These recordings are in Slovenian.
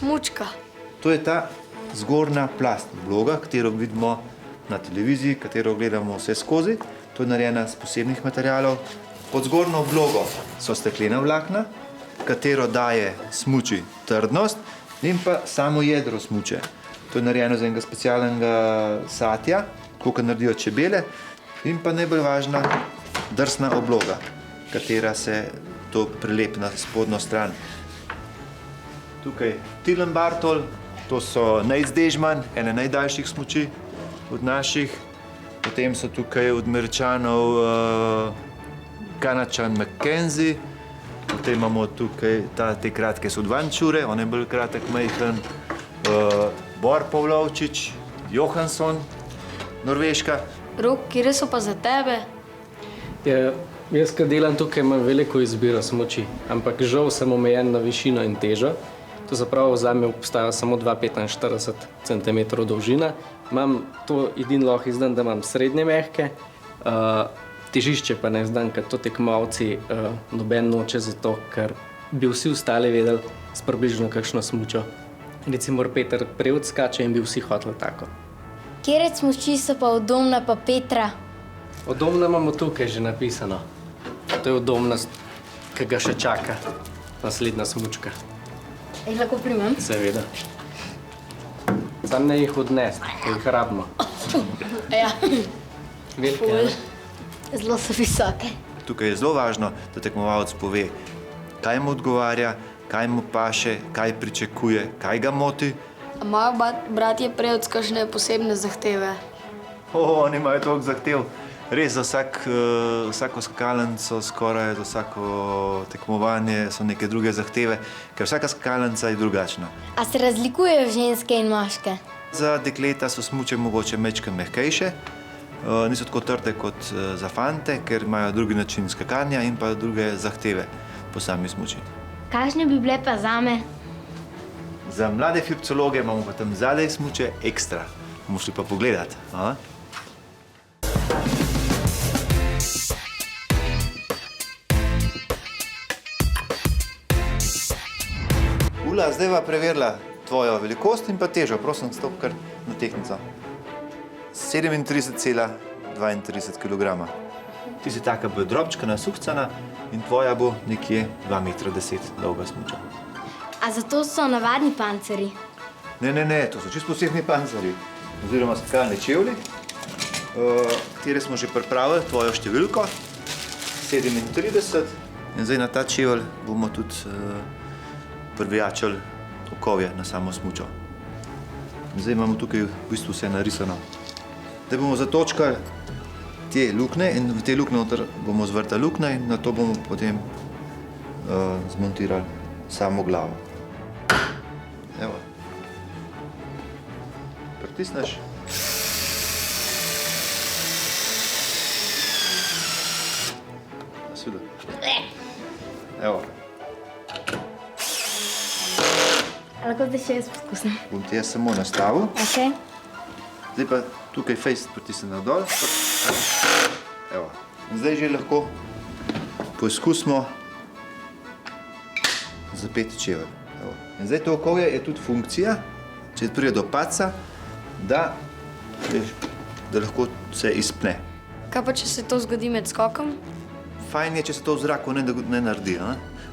smučka? To je ta zgornja plast obloga, katero vidimo na televiziji, katero gledamo vse skozi. To je narejena iz posebnih materialov. Pod zgornjo oblogo so steklena vlakna, katero daje smuči trdnost in pa samo jedro smuče. To je narejeno iz enega specialnega satja, kot naredijo čebele, in pa najbolj važna drsna obloga, katera se to prilepi na spodnjo stran. Tukaj Tilen Bartol, to so Nate Dežman, ene najdaljših smuči od naših. Potem so tukaj od Američanov Kanačan McKenzie, potem imamo tukaj te kratke so od Vančure, on je bolj kratek, majhen, Bor Pavlovčič, Johansson, Norveška. Rok, kje so pa za tebe? Jaz, ko delam tukaj, imam veliko izbiro smuči, ampak žal sem omejen na višino in težo. To zapravo zame obstaja samo 2,45 cm dolžina. Imam to edino lahko izdam, da imam srednje mehke, težišče pa ne izdam, ker to tekmovalci noben noče zato, ker bi vsi ostali vedeli s približno kakšno smučo. Recimo Peter Prevc skače in bi vsi hoteli tako. Kjere smuči so pa Udomna pa Petra? Udomna imamo tukaj že napisano. To je udomnost, ki ga še čaka naslednja smučka. Jih lahko primem? Seveda. Sam ne jih odnesti, ker jih rabimo. Ja. Velike, ne? Zelo so visoke. Tukaj je zelo važno, da tekmovalec pove, kaj mu odgovarja, kaj mu paše, kaj pričakuje, kaj ga moti. A imajo bratje Prevc kakšne posebne zahteve? Oni imajo toliko zahtev. Res, za vsako skakalnico, skoraj za vsako tekmovanje so neke druge zahteve, ker vsaka skakalnica je drugačna. A se razlikujejo ženske in moške? Za dekleta so smuče mogoče majčkeno mehkejše, niso tako trde kot za fante, ker imajo drugi način skakanja in pa druge zahteve po sami smuči. Kakšne bi bile pa zame? Za mlade flipcologe imamo pa tam zadaj smuče ekstra. Bomo šli pa pogledati. Ula, zdaj bova preverila tvojo velikost in pa težo. Prosim, stop kar na tehtnico. 37,32 kg. Ti si taka bolj drobčkana, suhcana in tvoja bo nekje 2,10 m dolga smuča. A zato so navadni panceri? Ne, to so čisto posebni panceri, oziroma skakalni čevlji, katere smo že pripravili, tvojo številko, 37. In zdaj na ta čevelj bomo tudi privijačili okovje na samo smučo. Zdaj imamo tukaj v bistvu vse narisano. Zdaj bomo zatočkali te luknje in v te luknje noter bomo zvrtali luknje in na to bomo potem zmontirali samo glavo. Evo. Pritisneš. Sudi. Evo. Lahko da še jaz poskusim. Bom ti jaz samo nastavil. Ok. Zdaj pa tukaj fejst pritisnem nadol. Evo. In zdaj že lahko poizkusimo zapeti čevelj. Evo. In zdaj to okovje je tudi funkcija, če pride do padca, da lahko se izpne. Kaj pa, če se to zgodi med skokom? Fajn je, če se to v zraku ne naredi.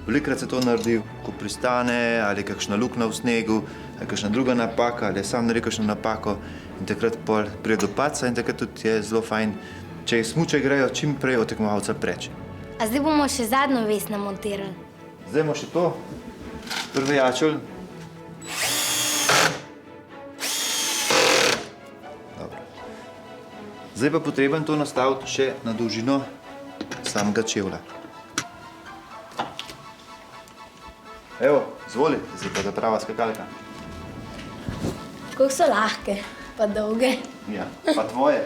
Velikokrat se to naredi, ko pristane, ali kakšna luknja v snegu, ali kakšna druga napaka, ali sam naredi kakšno napako in takrat pride do padca in takrat tudi je zelo fajn, če smuče grejo čim prej od tekmovalca preč. A zdaj bomo še zadnjo vez namontirali. Zdaj bomo še to privijačili. Dobro. Zdaj pa potreben to nastaviti še na dolžino samega čevlja. Evo, zvoli, zdaj pa ta prava skakalka. Kako so lahke, pa dolge. Ja, pa tvoje.